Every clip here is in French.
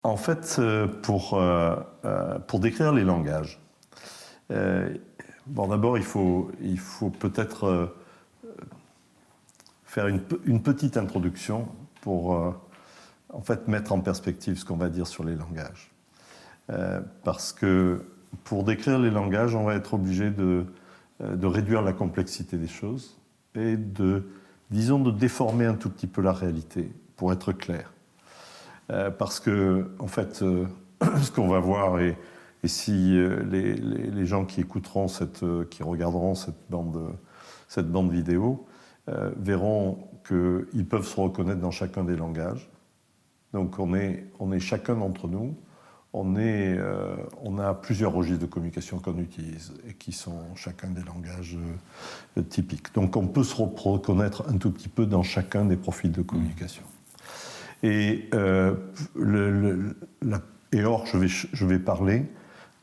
En fait, pour décrire les langages, d'abord, il faut peut-être faire une petite introduction pour en fait mettre en perspective ce qu'on va dire sur les langages. Parce que pour décrire les langages, on va être obligé de réduire la complexité des choses et de déformer un tout petit peu la réalité pour être clair. Parce que, en fait, ce qu'on va voir, et si les gens qui écouteront, qui regarderont cette bande vidéo, verront qu'ils peuvent se reconnaître dans chacun des langages. Donc on est chacun d'entre nous, on a plusieurs registres de communication qu'on utilise et qui sont chacun des langages typiques. Donc on peut se reconnaître un tout petit peu dans chacun des profils de communication. Et or, je vais parler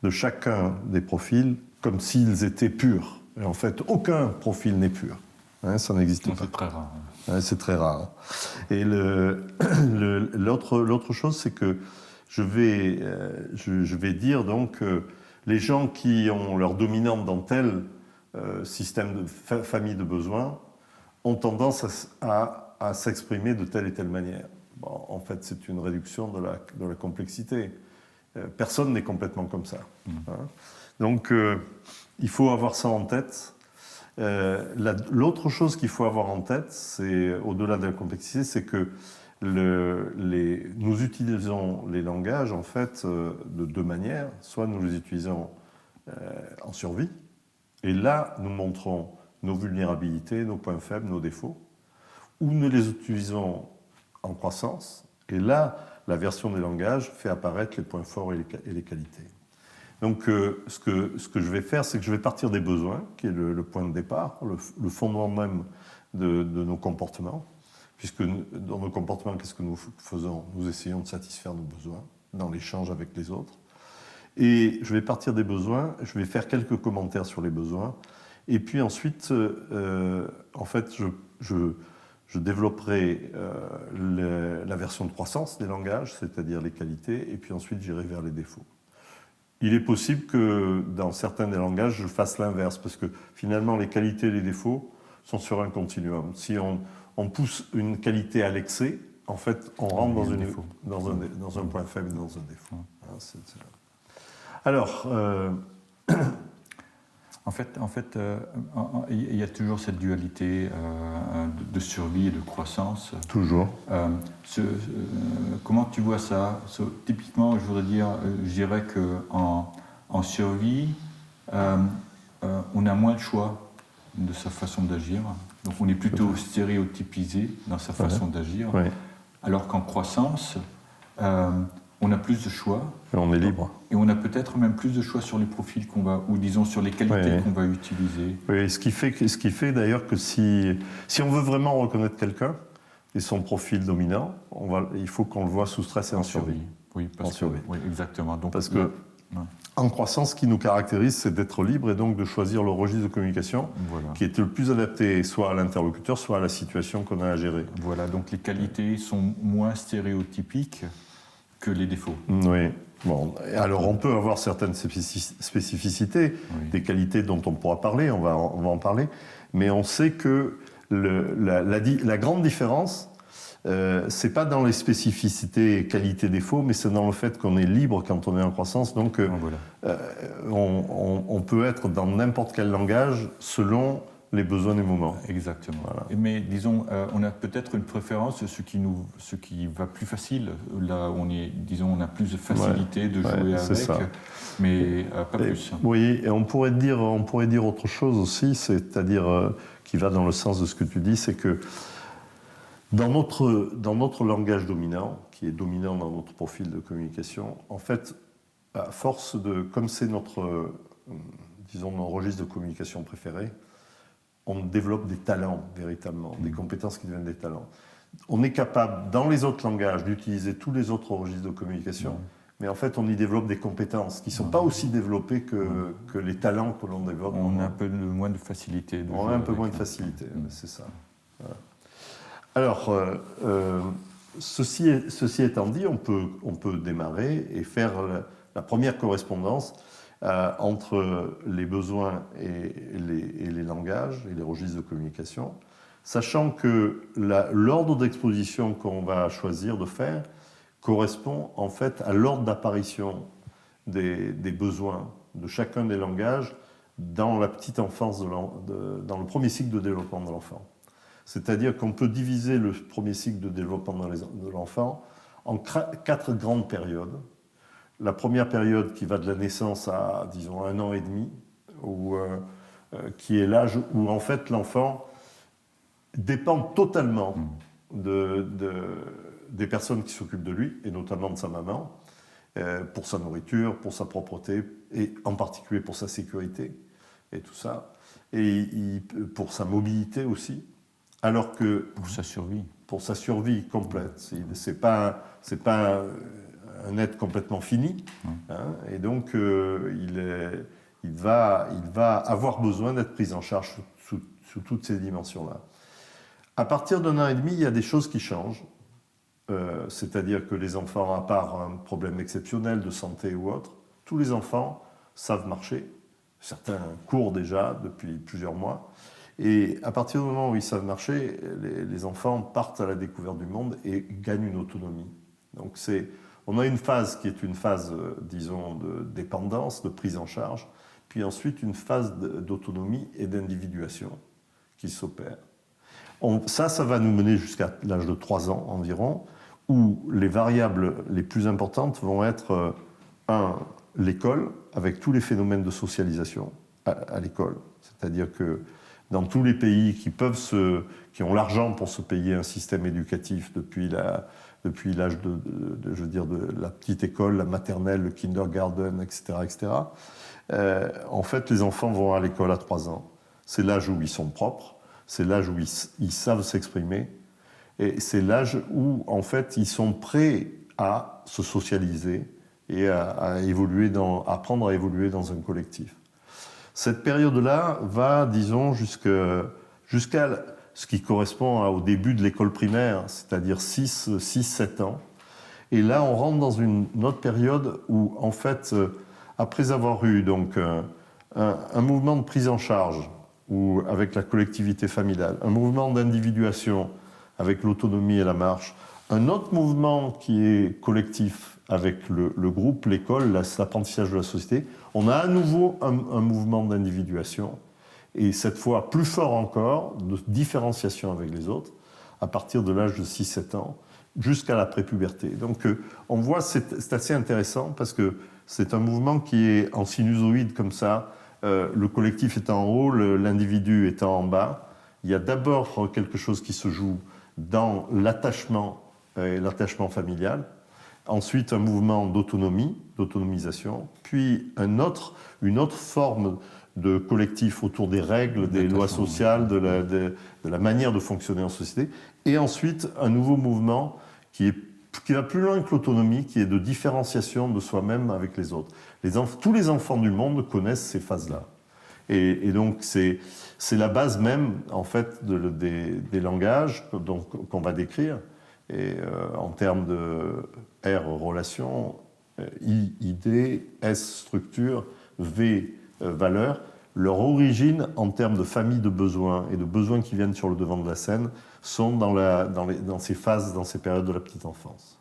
de chacun des profils comme s'ils étaient purs. Et en fait, aucun profil n'est pur. Ça n'existe pas. C'est très rare. C'est très rare. Et l'autre chose, c'est que je vais dire donc les gens qui ont leur dominante dans tel système de famille de besoins ont tendance à s'exprimer de telle et telle manière. Bon, en fait, c'est une réduction de la complexité. Personne n'est complètement comme ça. Donc, il faut avoir ça en tête. L'autre chose qu'il faut avoir en tête, c'est, au-delà de la complexité, c'est que nous utilisons les langages, en fait, de deux manières. Soit nous les utilisons en survie, et là, nous montrons nos vulnérabilités, nos points faibles, nos défauts, ou nous les utilisons en croissance, et là, la version des langages fait apparaître les points forts et les qualités. Donc, ce que je vais faire, c'est que je vais partir des besoins, qui est le point de départ, le fondement même de nos comportements, puisque dans nos comportements, qu'est-ce que nous faisons? Nous essayons de satisfaire nos besoins dans l'échange avec les autres. Et je vais partir des besoins, je vais faire quelques commentaires sur les besoins, et puis ensuite, en fait, je développerai la version de croissance des langages, c'est-à-dire les qualités, et puis ensuite j'irai vers les défauts. Il est possible que dans certains des langages, je fasse l'inverse, parce que finalement, les qualités et les défauts sont sur un continuum. Si on pousse une qualité à l'excès, en fait, on rentre dans un point faible, dans un défaut. Alors... En fait, il y a toujours cette dualité de survie et de croissance. Toujours. Comment tu vois ça? Typiquement, je dirais qu'en survie, on a moins de choix de sa façon d'agir. Donc on est plutôt stéréotypisé dans sa façon d'agir. Ouais. Alors qu'en croissance, on a plus de choix. Et on est libre. Et on a peut-être même plus de choix sur les profils ou disons sur les qualités qu'on va utiliser. Oui, ce qui fait d'ailleurs que si on veut vraiment reconnaître quelqu'un et son profil dominant, il faut qu'on le voit sous stress et en survie. Oui, oui, exactement. Donc, parce que en croissance, ce qui nous caractérise, c'est d'être libre et donc de choisir le registre de communication qui est le plus adapté soit à l'interlocuteur, soit à la situation qu'on a à gérer. Voilà, donc les qualités sont moins stéréotypiques que les défauts. Oui. Bon, alors on peut avoir certaines spécificités, des qualités dont on pourra parler, on va en parler, mais on sait que la grande différence, c'est pas dans les spécificités, qualités, défauts, mais c'est dans le fait qu'on est libre quand on est en croissance, donc on peut être dans n'importe quel langage selon les besoins du moment. Exactement. Voilà. Mais disons, on a peut-être une préférence, ce qui va plus facile, là où on a plus de facilité de jouer avec, ça. Mais pas plus. Oui, et on pourrait dire autre chose aussi, c'est-à-dire qui va dans le sens de ce que tu dis, c'est que dans notre langage dominant, qui est dominant dans notre profil de communication, en fait, à force comme c'est nos registres de communication préférés, on développe des talents, véritablement, des compétences qui deviennent des talents. On est capable, dans les autres langages, d'utiliser tous les autres registres de communication, mais en fait, on y développe des compétences qui ne sont pas aussi développées que les talents que l'on développe. On a un peu moins de facilité. On a un peu moins de facilité, c'est ça. Voilà. Alors, ceci étant dit, on peut démarrer et faire la première correspondance entre les besoins et les langages et les registres de communication, sachant que l'ordre d'exposition qu'on va choisir de faire correspond en fait à l'ordre d'apparition des besoins de chacun des langages dans la petite enfance, dans le premier cycle de développement de l'enfant. C'est-à-dire qu'on peut diviser le premier cycle de développement de l'enfant en 4 grandes périodes. La première période qui va de la naissance à, disons, 1 an et demi, qui est l'âge où en fait l'enfant dépend totalement des personnes qui s'occupent de lui, et notamment de sa maman, pour sa nourriture, pour sa propreté, et en particulier pour sa sécurité, et tout ça, et pour sa mobilité aussi, alors que... Pour sa survie. Pour sa survie complète. C'est pas un être complètement fini, hein, et donc il va avoir besoin d'être pris en charge sous toutes ces dimensions-là. À partir d'1 an et demi, il y a des choses qui changent. C'est-à-dire que les enfants, à part un problème exceptionnel de santé ou autre, tous les enfants savent marcher. Certains courent déjà depuis plusieurs mois. Et à partir du moment où ils savent marcher, les enfants partent à la découverte du monde et gagnent une autonomie. Donc on a une phase qui est une phase, disons, de dépendance, de prise en charge, puis ensuite une phase d'autonomie et d'individuation qui s'opère. Ça va nous mener jusqu'à l'âge de 3 ans environ, où les variables les plus importantes vont être, l'école, avec tous les phénomènes de socialisation à l'école. C'est-à-dire que dans tous les pays qui ont l'argent pour se payer un système éducatif depuis l'âge de la petite école, la maternelle, le kindergarten, etc., en fait, les enfants vont à l'école à 3 ans. C'est l'âge où ils sont propres, c'est l'âge où ils savent s'exprimer, et c'est l'âge où, en fait, ils sont prêts à se socialiser et à apprendre à évoluer dans un collectif. Cette période-là va, disons, jusqu'à ce qui correspond au début de l'école primaire, c'est-à-dire 6-7 ans. Et là, on rentre dans une autre période où, en fait, après avoir eu donc, un mouvement de prise en charge avec la collectivité familiale, un mouvement d'individuation avec l'autonomie et la marche, un autre mouvement qui est collectif avec le groupe, l'école, l'apprentissage de la société, on a à nouveau un mouvement d'individuation, et cette fois plus fort encore, de différenciation avec les autres, à partir de l'âge de 6-7 ans, jusqu'à la prépuberté. Donc on voit, c'est assez intéressant, parce que c'est un mouvement qui est en sinusoïde comme ça, le collectif est en haut, l'individu est en bas. Il y a d'abord quelque chose qui se joue dans l'attachement familial, ensuite un mouvement d'autonomisation, puis une autre forme de collectif autour des règles, des lois sociales, de la manière de fonctionner en société, et ensuite un nouveau mouvement qui va plus loin que l'autonomie, qui est de différenciation de soi-même avec les autres. Tous les enfants du monde connaissent ces phases-là. Et donc c'est la base même, en fait, des langages qu'on va décrire. Et en termes de R, relation, I, idée, S, structure, V, valeur, leur origine en termes de famille de besoins et de besoins qui viennent sur le devant de la scène sont dans ces phases, dans ces périodes de la petite enfance.